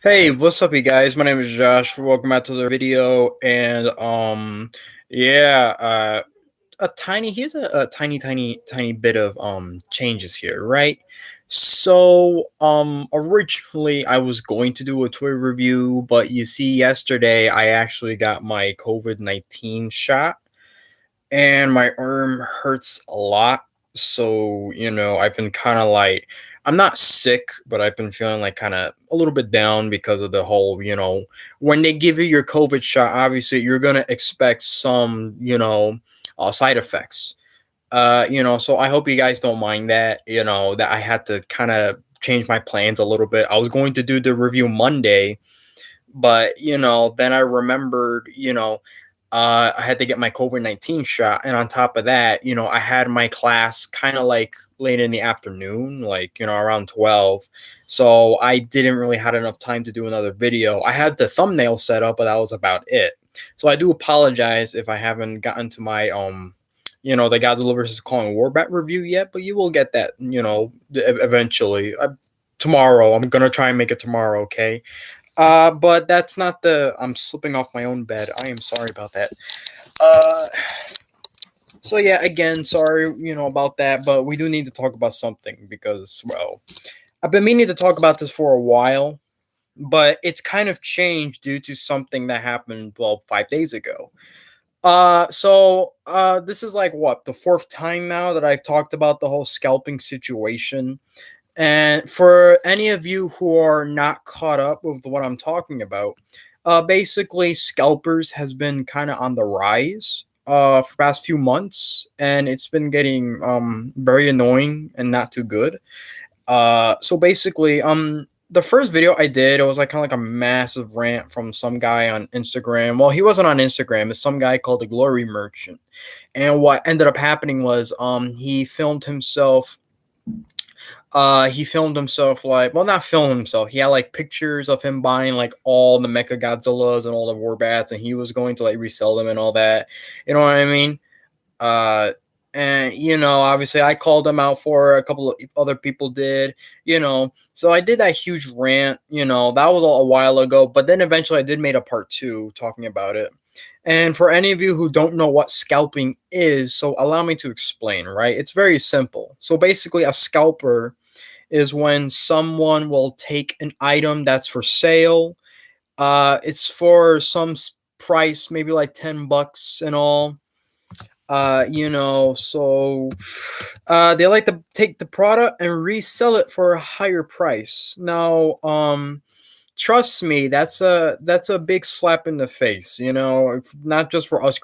Hey, what's up, you guys? My name is Josh. Welcome back to the video. And yeah, a tiny here's a tiny bit of changes here, right? So originally I was going to do a toy review, but you see, yesterday I actually got my COVID-19 shot and my arm hurts a lot. So, I've been kind of like, I'm not sick, but I've been feeling like kind of a little bit down because of the whole, when they give you your COVID shot, obviously you're going to expect some, side effects. So I hope you guys don't mind that, that I had to kind of change my plans a little bit. I was going to do the review Monday, but then I remembered, I had to get my COVID-19 shot, and on top of that, I had my class kind of like late in the afternoon, like around 12. So I didn't really had enough time to do another video. I had the thumbnail set up, but that was about it. So I do apologize if I haven't gotten to my the Godzilla versus Kong Warbat review yet, but you will get that, eventually. Tomorrow, I'm gonna try and make it tomorrow, okay? But that's not the. I'm slipping off my own bed. I am sorry about that. Uh, so yeah, again, sorry, about that. But we do need to talk about something because, well, I've been meaning to talk about this for a while, but it's kind of changed due to something that happened, well, 5 days ago. This is like what, the fourth time now that I've talked about the whole scalping situation. And for any of you who are not caught up with what I'm talking about, basically, scalpers has been kind of on the rise for the past few months, and it's been getting very annoying and not too good. The first video I did, it was like kind of like a massive rant from some guy on Instagram. Well, he wasn't on Instagram. It's some guy called the Glory Merchant. And what ended up happening was he filmed himself, like, well, not film himself, he had like pictures of him buying like all the Mecha Godzillas and all the Warbats, and he was going to like resell them and all that, you know what I mean? uh and obviously I called him out for a couple of other people did, so I did that huge rant, that was a while ago, but then eventually I did made a part two talking about it. And for any of you who don't know what scalping is, so allow me to explain, right? It's very simple. So basically, a scalper is when someone will take an item that's for sale. It's for some price, maybe like $10 and all. They like to take the product and resell it for a higher price. Now, trust me, that's a big slap in the face, not just for us,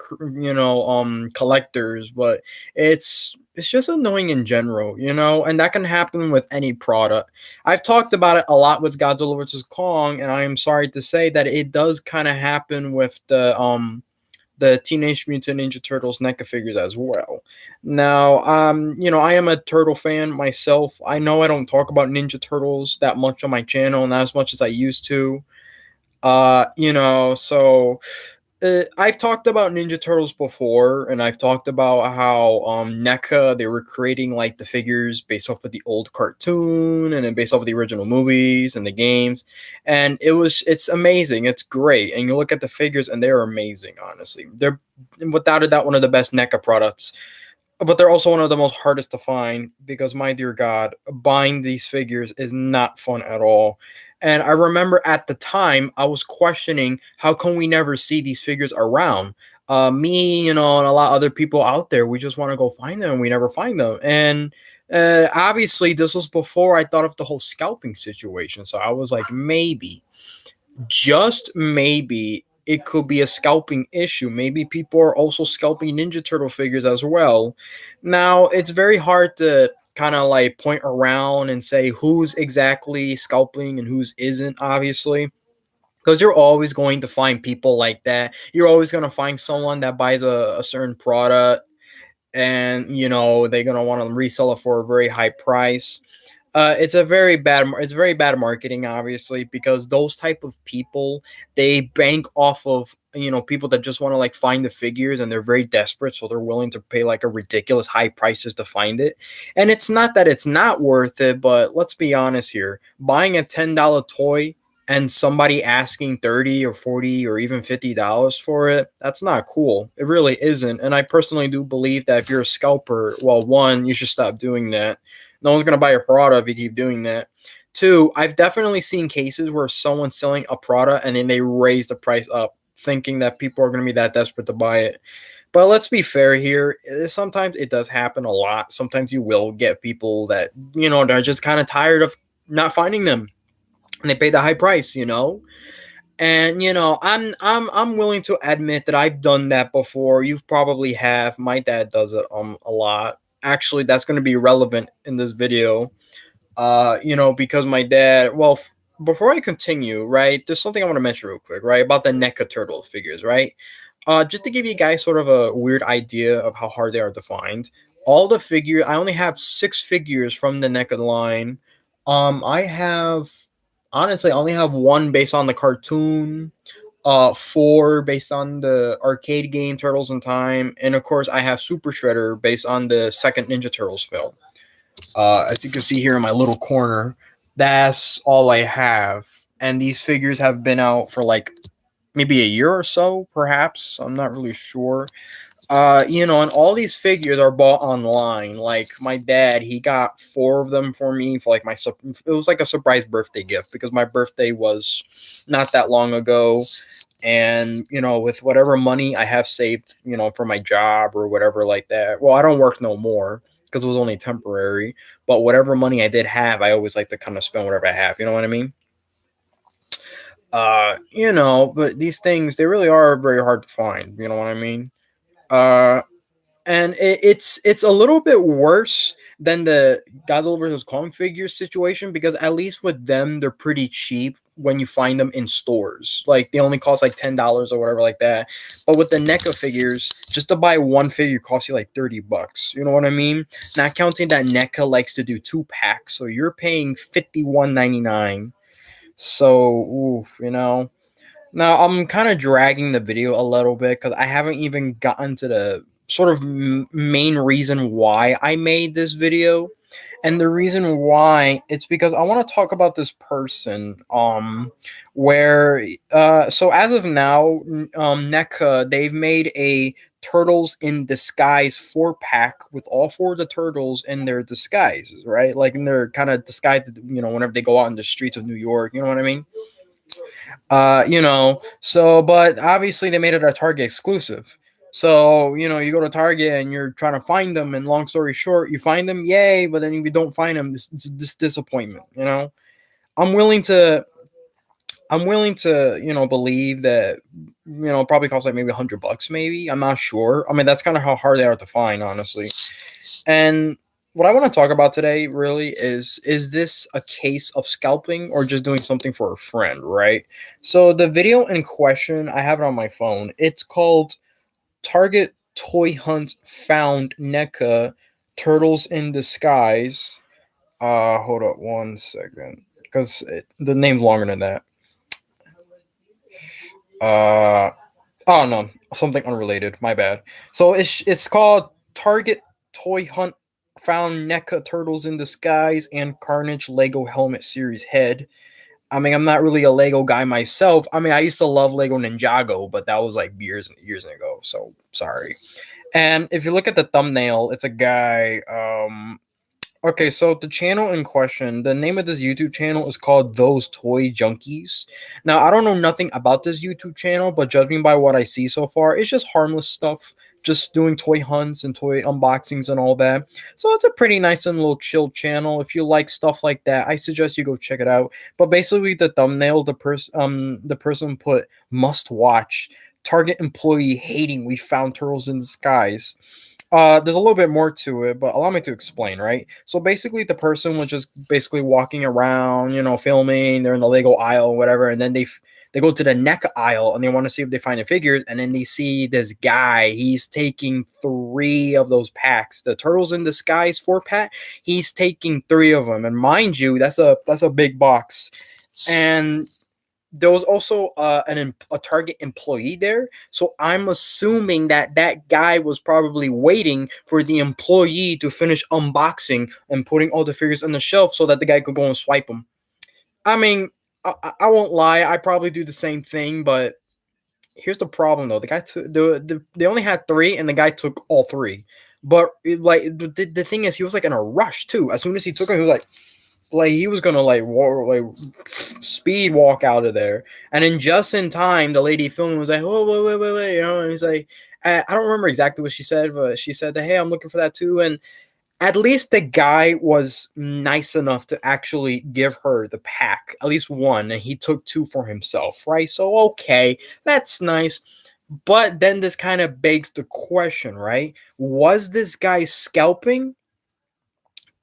collectors, but it's just annoying in general, and that can happen with any product. I've talked about it a lot with Godzilla vs Kong, and I am sorry to say that it does kind of happen with the Teenage Mutant Ninja Turtles NECA figures as well. Now, I am a turtle fan myself. I know I don't talk about Ninja Turtles that much on my channel, not as much as I used to. I've talked about Ninja Turtles before, and I've talked about how NECA, they were creating like the figures based off of the old cartoon and then based off of the original movies and the games, and it's amazing, it's great, and you look at the figures and they're amazing. Honestly, they're without a doubt one of the best NECA products, but they're also one of the most hardest to find because, my dear God, buying these figures is not fun at all. And I remember at the time I was questioning, how come we never see these figures around? Me, and a lot of other people out there, we just want to go find them and we never find them. And obviously, this was before I thought of the whole scalping situation. So I was like, maybe, just maybe, it could be a scalping issue. Maybe people are also scalping Ninja Turtle figures as well. Now, it's very hard to kind of like point around and say who's exactly scalping and who's isn't, obviously. Because you're always going to find people like that. You're always going to find someone that buys a certain product, and they're going to want to resell it for a very high price. It's very bad marketing, obviously, because those type of people, they bank off of people that just want to like find the figures, and they're very desperate, so they're willing to pay like a ridiculous high prices to find it. And it's not that it's not worth it, but let's be honest here, buying a $10 toy and somebody asking 30 or 40 or even $50 for it, that's not cool. It really isn't. And I personally do believe that if you're a scalper, well, one, you should stop doing that. No one's going to buy your product if you keep doing that. Two, I've definitely seen cases where someone's selling a product and then they raise the price up thinking that people are going to be that desperate to buy it. But let's be fair here. Sometimes it does happen a lot. Sometimes you will get people that, they're just kind of tired of not finding them and they pay the high price, And I'm willing to admit that I've done that before. You've probably have. My dad does it a lot. Actually, that's going to be relevant in this video. Because my dad, well, before I continue, right, there's something I want to mention real quick, right, about the NECA turtle figures, right? Just to give you guys sort of a weird idea of how hard they are to find, all the figures, I only have 6 figures from the NECA line. I have, honestly, I only have one based on the cartoon, 4 based on the arcade game Turtles in Time, and of course, I have Super Shredder based on the second Ninja Turtles film. As you can see here in my little corner, that's all I have. And these figures have been out for like maybe a year or so, perhaps. I'm not really sure. And all these figures are bought online. Like my dad, he got 4 of them for me for like it was like a surprise birthday gift because my birthday was not that long ago. And with whatever money I have saved, for my job or whatever like that. Well, I don't work no more because it was only temporary. But whatever money I did have, I always like to kind of spend whatever I have. You know what I mean? But these things they really are very hard to find. You know what I mean? Uh, and it's a little bit worse than the Godzilla versus Kong figure situation because at least with them they're pretty cheap when you find them in stores. Like they only cost like $10 or whatever like that. But with the NECA figures, just to buy one figure costs you like $30. You know what I mean? Not counting that NECA likes to do 2 packs, so you're paying $51.99. So, now, I'm kind of dragging the video a little bit because I haven't even gotten to the sort of main reason why I made this video. And the reason why it's because I want to talk about this person where so as of now NECA they've made a Turtles in Disguise 4 pack with all 4 of the turtles in their disguises, right? Like in their kind of disguise, whenever they go out in the streets of New York, you know what I mean? But obviously they made it a Target exclusive. So, you go to Target and you're trying to find them, and long story short, you find them, yay, but then if you don't find them, this disappointment, I'm willing to believe that, probably costs like maybe $100, maybe. I'm not sure. I mean, that's kind of how hard they are to find, honestly. And what I want to talk about today really is this a case of scalping or just doing something for a friend, right? So the video in question, I have it on my phone. It's called Target Toy Hunt Found NECA Turtles in Disguise. Hold up one second because the name's longer than that. Oh no, something unrelated. My bad. So it's called Target Toy Hunt Found NECA Turtles in Disguise and Carnage Lego Helmet Series Head. I mean, I'm not really a Lego guy myself. I mean, I used to love Lego Ninjago, but that was like years and years ago. So sorry. And if you look at the thumbnail, it's a guy. Okay, so the channel in question, the name of this YouTube channel is called Those Toy Junkies. Now, I don't know nothing about this YouTube channel, but judging by what I see so far, it's just harmless stuff, just doing toy hunts and toy unboxings and all that. So it's a pretty nice and little chill channel. If you like stuff like that, I suggest you go check it out. But basically, the thumbnail, the person put must watch. Target employee hating we found turtles in disguise. There's a little bit more to it, but allow me to explain, right? So basically, the person was just basically walking around, filming. They're in the Lego aisle, whatever, and then they go to the NECA aisle and they want to see if they find the figures, and then they see this guy. He's taking 3 of those packs, the Turtles in Disguise 4 pack. He's taking 3 of them, and mind you, that's a big box, and there was also a Target employee there. So I'm assuming that that guy was probably waiting for the employee to finish unboxing and putting all the figures on the shelf so that the guy could go and swipe them. I mean, I won't lie, I probably do the same thing, but here's the problem though. The guy took they only had three, and the guy took all three. But like the thing is, he was like in a rush too. As soon as he took them, he was like he was gonna like speed walk out of there. And then just in time, the lady filming was like, "Oh wait," you know. And he's like, I don't remember exactly what she said, but she said that, "Hey, I'm looking for that too." And at least the guy was nice enough to actually give her the pack, at least one, and he took two for himself, right? So, okay, that's nice. But then this kind of begs the question, right? Was this guy scalping,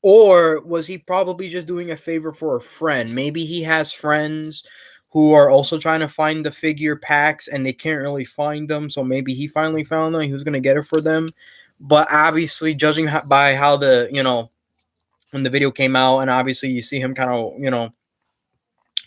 or was he probably just doing a favor for a friend? Maybe he has friends who are also trying to find the figure packs and they can't really find them. So maybe he finally found them. He was going to get it for them. But obviously, judging by how when the video came out, and obviously you see him kind of,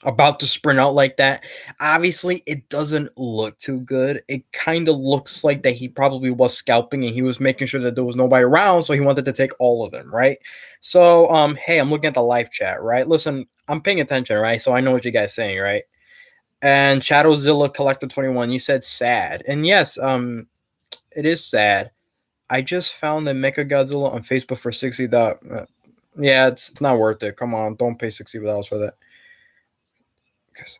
about to sprint out like that. Obviously, it doesn't look too good. It kind of looks like that he probably was scalping and he was making sure that there was nobody around, so he wanted to take all of them, right? So, hey, I'm looking at the live chat, right? Listen, I'm paying attention, right? So I know what you guys saying, right? And Shadowzilla Collector 21, you said sad, and yes, it is sad. I just found a Mecha Godzilla on Facebook for $60. Yeah, it's not worth it. Come on, don't pay $60 for that. Because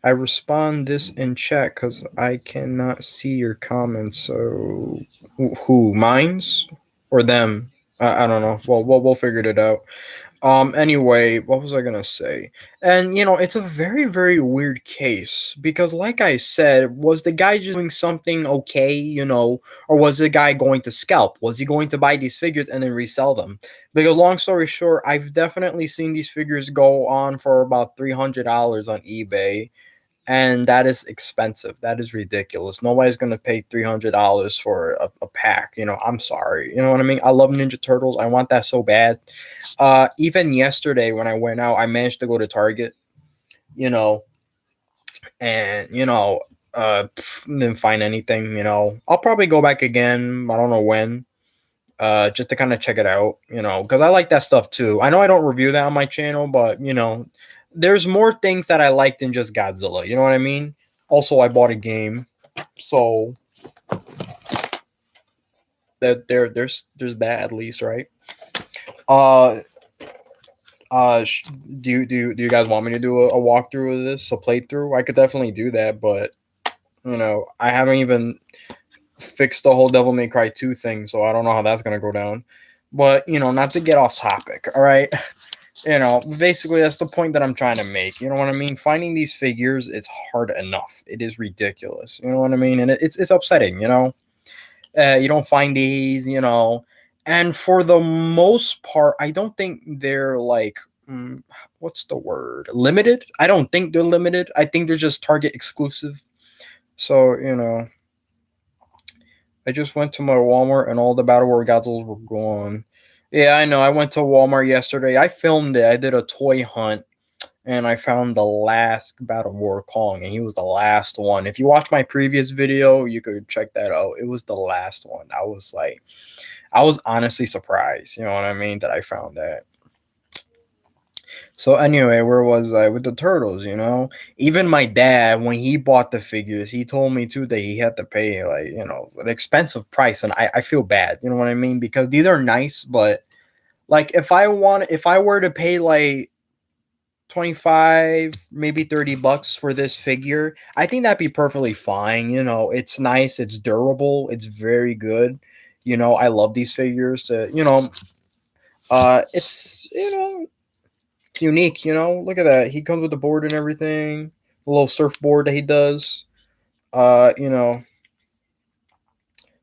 I respond this in chat because I cannot see your comments. So who? Mine's or them? I don't know. Well, we'll figure it out. Anyway, what was I gonna say? And it's a very, very weird case because, like I said, was the guy just doing something okay, or was the guy going to scalp? Was he going to buy these figures and then resell them? Because long story short, I've definitely seen these figures go on for about $300 on eBay, and that is expensive. That is ridiculous. Nobody's gonna pay $300 for a pack. I'm sorry. You know what I mean? I love Ninja Turtles. I want that so bad. Even yesterday when I went out, I managed to go to Target. You know, and didn't find anything. I'll probably go back again. I don't know when. Just to kind of check it out. Because I like that stuff too. I know I don't review that on my channel, but there's more things that I like than just Godzilla. You know what I mean? Also, I bought a game, so there's that at least, right? Uh, do you guys want me to do a walkthrough of this, a playthrough? I could definitely do that, but I haven't even fixed the whole Devil May Cry 2 thing, so I don't know how that's gonna go down. But not to get off topic, all right? Basically that's the point that I'm trying to make. You know what I mean? Finding these figures, it's hard enough. It is ridiculous. You know what I mean? And it's upsetting. You don't find these. And for the most part, I don't think they're like, what's the word? Limited? I don't think they're limited. I think they're just Target exclusive. So I just went to my Walmart and all the Battle War Godzillas were gone. Yeah, I know. I went to Walmart yesterday. I filmed it. I did a toy hunt and I found the last Battle War Kong, and he was the last one. If you watch my previous video, you could check that out. It was the last one. I was honestly surprised, you know what I mean, that I found that. So anyway, where was I with the turtles? Even my dad, when he bought the figures, he told me too that he had to pay like an expensive price, and I feel bad. You know what I mean? Because these are nice, but like if I were to pay like 25, maybe $30 for this figure, I think that'd be perfectly fine. It's nice, it's durable, it's very good. I love these figures. It's it's unique, Look at that. He comes with the board and everything. A little surfboard that he does. Uh, you know,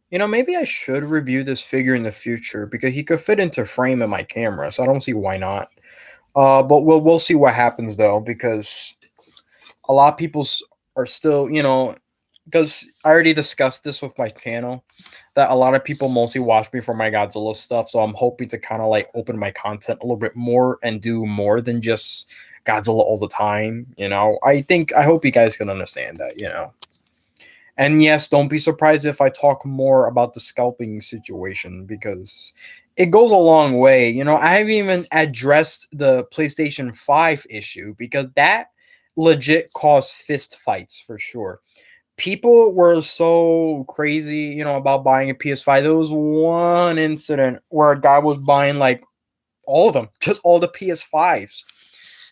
maybe I should review this figure in the future because he could fit into frame in my camera, so I don't see why not. But we'll see what happens though, because a lot of people are still, because I already discussed this with my channel, that a lot of people mostly watch me for my Godzilla stuff. So I'm hoping to kind of like open my content a little bit more and do more than just Godzilla all the time. I hope you guys can understand that. And yes, don't be surprised if I talk more about the scalping situation because it goes a long way. I haven't even addressed the PlayStation 5 issue because that legit caused fist fights for sure. People were so crazy, about buying a PS5. There was one incident where a guy was buying like all of them, just all the PS5s,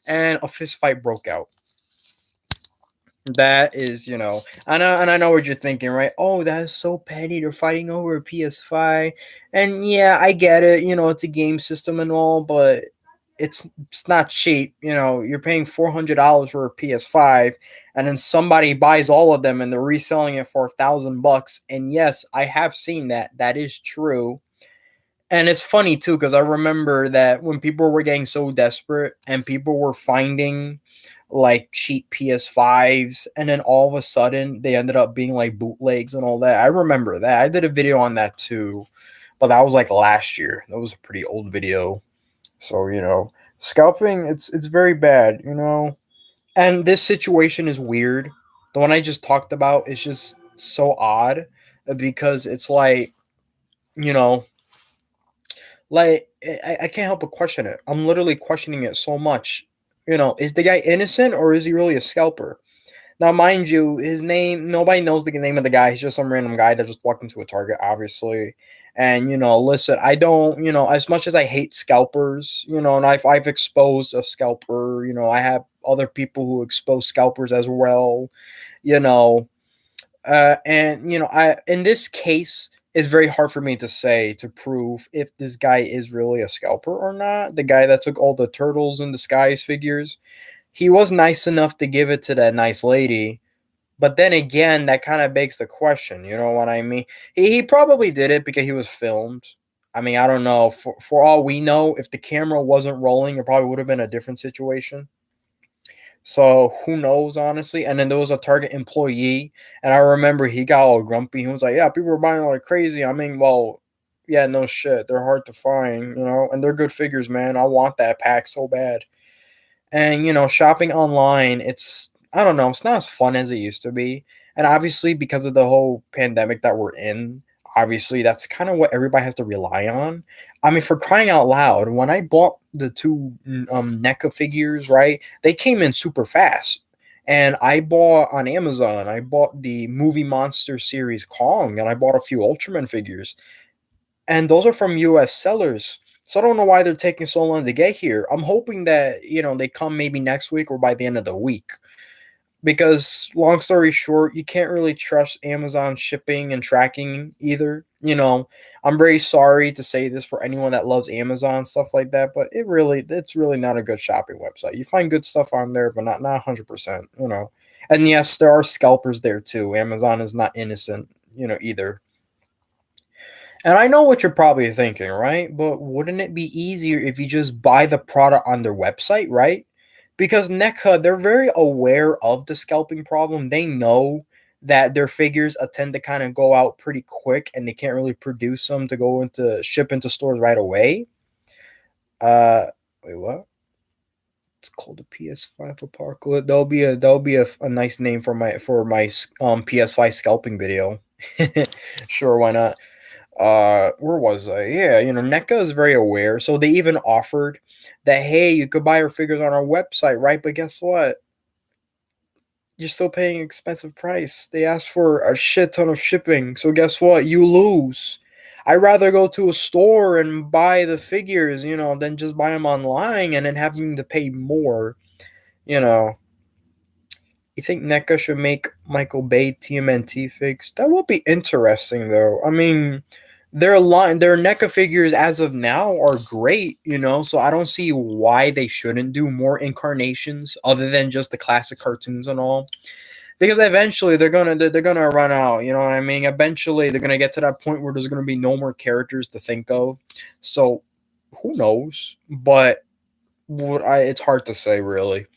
and a fist fight broke out. That is, I know what you're thinking, right? Oh, that is so petty. They're fighting over a PS5, and yeah, I get it. It's a game system and all, but it's not cheap. You're paying $400 for a PS5, and then somebody buys all of them, and they're reselling it for $1,000. And yes, I have seen that. That is true. And it's funny too because I remember that when people were getting so desperate and people were finding like cheap PS5s, and then all of a sudden they ended up being like bootlegs and all that. I remember that. I did a video on that too, but that was like last year. That was a pretty old video. So, scalping it's very bad. And this situation is weird. The one I just talked about is just so odd because it's you know, I can't help but question it. I'm literally questioning it so much. Is the guy innocent or is he really a scalper? Now, mind you, his name, nobody knows the name of the guy. He's just some random guy that just walked into a Target, obviously. And, listen, I don't, as much as I hate scalpers, and I've exposed a scalper, I have other people who expose scalpers as well, you know, and I in this case, it's very hard for me to say to prove if this guy is really a scalper or not. The guy that took all the turtles in the skies figures, he was nice enough to give it to that nice lady. But then again, that kind of begs the question. You know what I mean? He probably did it because he was filmed. I mean, I don't know. For all we know, if the camera wasn't rolling, it probably would have been a different situation. So who knows, honestly? And then there was a Target employee, and I remember he got all grumpy. He was like, "Yeah, people are buying like crazy." I mean, well, yeah, no shit. They're hard to find, and they're good figures, man. I want that pack so bad. And shopping online, it's I don't know, it's not as fun as it used to be. And obviously, because of the whole pandemic that we're in, obviously that's kind of what everybody has to rely on. I mean, for crying out loud, when I bought the two NECA figures, right, they came in super fast. And I bought on Amazon, I bought the Movie Monster series Kong, and I bought a few Ultraman figures, and those are from US sellers. So I don't know why they're taking so long to get here. I'm hoping that, they come maybe next week or by the end of the week. Because long story short, you can't really trust Amazon shipping and tracking either. I'm very sorry to say this for anyone that loves Amazon stuff like that, but it's really not a good shopping website. You find good stuff on there, but not 100%, And yes, there are scalpers there too. Amazon is not innocent, either. And I know what you're probably thinking, right? But wouldn't it be easier if you just buy the product on their website, right? Because NECA, they're very aware of the scalping problem. They know that their figures tend to kind of go out pretty quick and they can't really produce them to go into ship into stores right away. Uh, wait, what? It's called the PS5 Apocalypse. That'll be a nice name for my PS5 scalping video. Sure, why not? Where was I? Yeah, NECA is very aware, so they even offered that, hey, you could buy our figures on our website, right? But guess what, you're still paying an expensive price. They asked for a shit ton of shipping, so guess what, you lose. I'd rather go to a store and buy the figures, than just buy them online and then having to pay more. you know You think NECA should make Michael Bay TMNT figs? That would be interesting, though. I mean, their NECA figures as of now are great, so I don't see why they shouldn't do more incarnations other than just the classic cartoons and all. Because eventually they're gonna run out, you know what I mean? Eventually they're gonna get to that point where there's gonna be no more characters to think of. So who knows? But it's hard to say, really.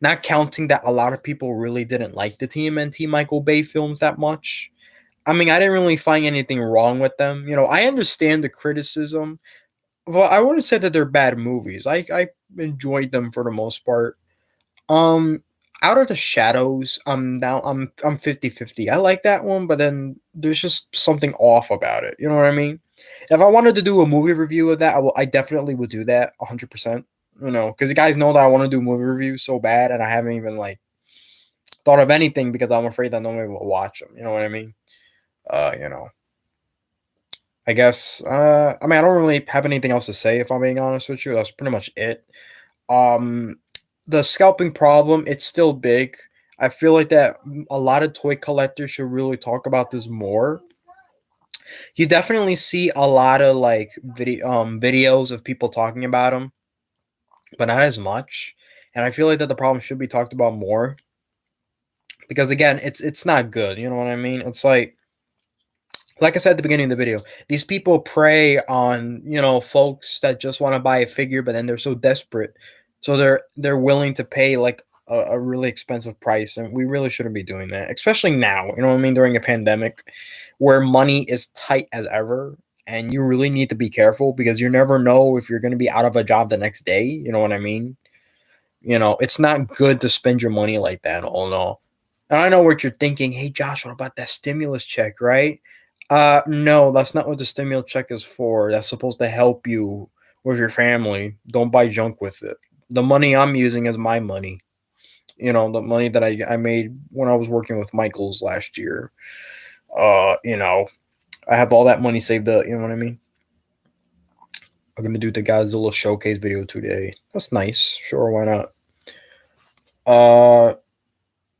Not counting that a lot of people really didn't like the TMNT Michael Bay films that much. I mean, I didn't really find anything wrong with them. I understand the criticism, but I wouldn't say that they're bad movies. I enjoyed them for the most part. Um, Out of the Shadows, I'm 50-50. I like that one, but then there's just something off about it. You know what I mean? If I wanted to do a movie review of that, I definitely would do that 100%. You know, because you guys know that I want to do movie reviews so bad, and I haven't even like thought of anything because I'm afraid that nobody will watch them. You know what I mean? You know, I guess. I mean, I don't really have anything else to say if I'm being honest with you. That's pretty much it. Um, the scalping problem, it's still big. I feel like that a lot of toy collectors should really talk about this more. You definitely see a lot of like videos of people talking about them, but not as much. And I feel like that the problem should be talked about more because again, it's not good. You know what I mean? It's like I said at the beginning of the video, these people prey on, you know, folks that just want to buy a figure, but then they're so desperate, so they're willing to pay like a really expensive price, and we really shouldn't be doing that, especially now. You know what I mean? During a pandemic, where money is tight as ever, and you really need to be careful because you never know if you're going to be out of a job the next day. You know what I mean? You know, it's not good to spend your money like that. Oh no. And I know what you're thinking. Hey, Josh, what about that stimulus check, right? No, that's not what the stimulus check is for. That's supposed to help you with your family. Don't buy junk with it. The money I'm using is my money. You know, the money that I made when I was working with Michaels last year. You know, I have all that money saved up. You know what I mean? I'm gonna do the Godzilla showcase video today. That's nice. Sure, why not? Uh,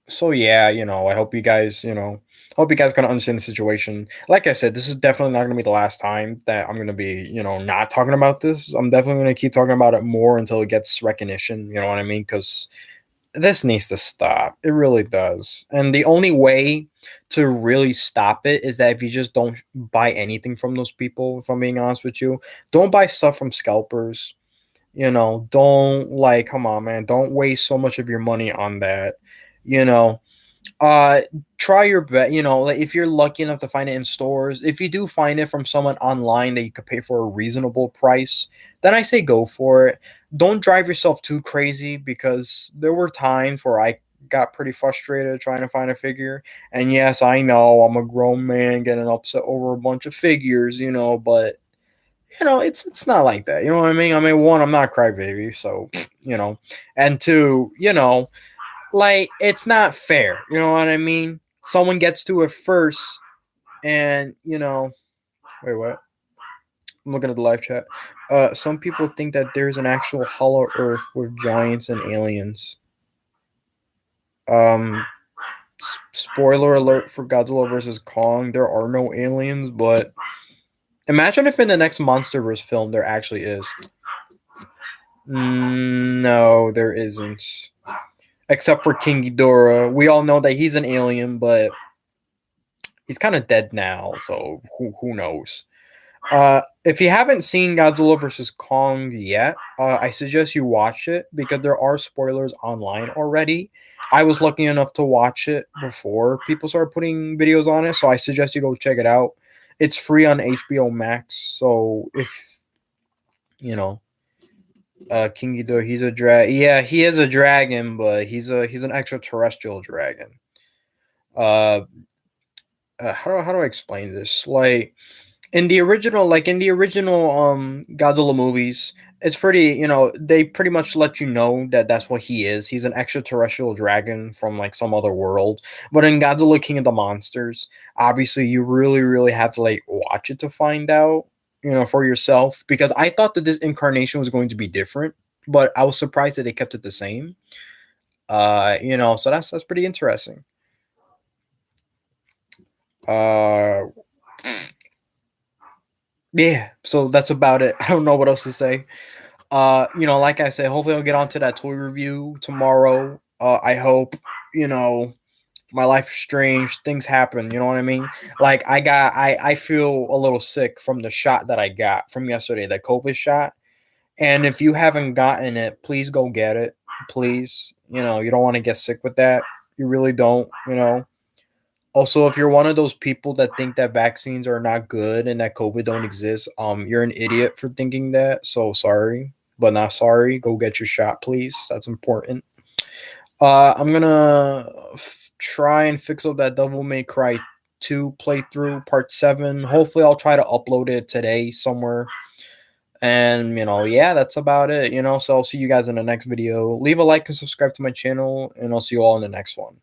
so yeah, you know, I hope you guys, you know, hope you guys gonna understand the situation. Like I said, this is definitely not gonna be the last time that I'm gonna be, you know, not talking about this. I'm definitely gonna keep talking about it more until it gets recognition. You know what I mean? Because this needs to stop. It really does. And the only way to really stop it is that if you just don't buy anything from those people, if I'm being honest with you, don't buy stuff from scalpers. You know, don't like, come on, man, don't waste so much of your money on that. You know, uh try your best. You know, like if you're lucky enough to find it in stores, if you do find it from someone online that you could pay for a reasonable price, then I say go for it. Don't drive yourself too crazy because there were times where I got pretty frustrated trying to find a figure. And yes, I know I'm a grown man getting upset over a bunch of figures, you know, but you know, it's not like that. You know what I mean? I mean, one, I'm not a crybaby, so you know, and two, you know, like it's not fair. You know what I mean? Someone gets to it first, and you know, wait, what? I'm looking at the live chat. Some people think that there's an actual hollow Earth with giants and aliens. Um, spoiler alert for Godzilla versus Kong: there are no aliens, but imagine if in the next MonsterVerse film there actually is. No, there isn't. Except for King Ghidorah, we all know that he's an alien, but he's kind of dead now, so who knows? If you haven't seen Godzilla vs Kong yet, I suggest you watch it because there are spoilers online already. I was lucky enough to watch it before people started putting videos on it, so I suggest you go check it out. It's free on HBO Max, so if you know, King Ghidorah, he's a Yeah, he is a dragon, but he's an extraterrestrial dragon. Uh, how do I explain this? In the original Godzilla movies, it's pretty, you know, they pretty much let you know that that's what he is. He's an extraterrestrial dragon from like some other world. But in Godzilla King of the Monsters, obviously you really have to like watch it to find out, you know, for yourself, because I thought that this incarnation was going to be different, but I was surprised that they kept it the same. You know, so that's pretty interesting. Uh yeah, so that's about it. I don't know what else to say. You know, like I said, hopefully I'll get onto that toy review tomorrow. I hope, you know, my life is strange. Things happen, you know what I mean? Like I feel a little sick from the shot that I got from yesterday, the COVID shot. And if you haven't gotten it, please go get it. Please. You know, you don't want to get sick with that. You really don't, you know. Also, if you're one of those people that think that vaccines are not good and that COVID don't exist, you're an idiot for thinking that. So sorry, but not sorry. Go get your shot, please. That's important. I'm gonna try and fix up that Devil May Cry 2 playthrough, part 7. Hopefully, I'll try to upload it today somewhere. And, yeah, that's about it, so I'll see you guys in the next video. Leave a like and subscribe to my channel, and I'll see you all in the next one.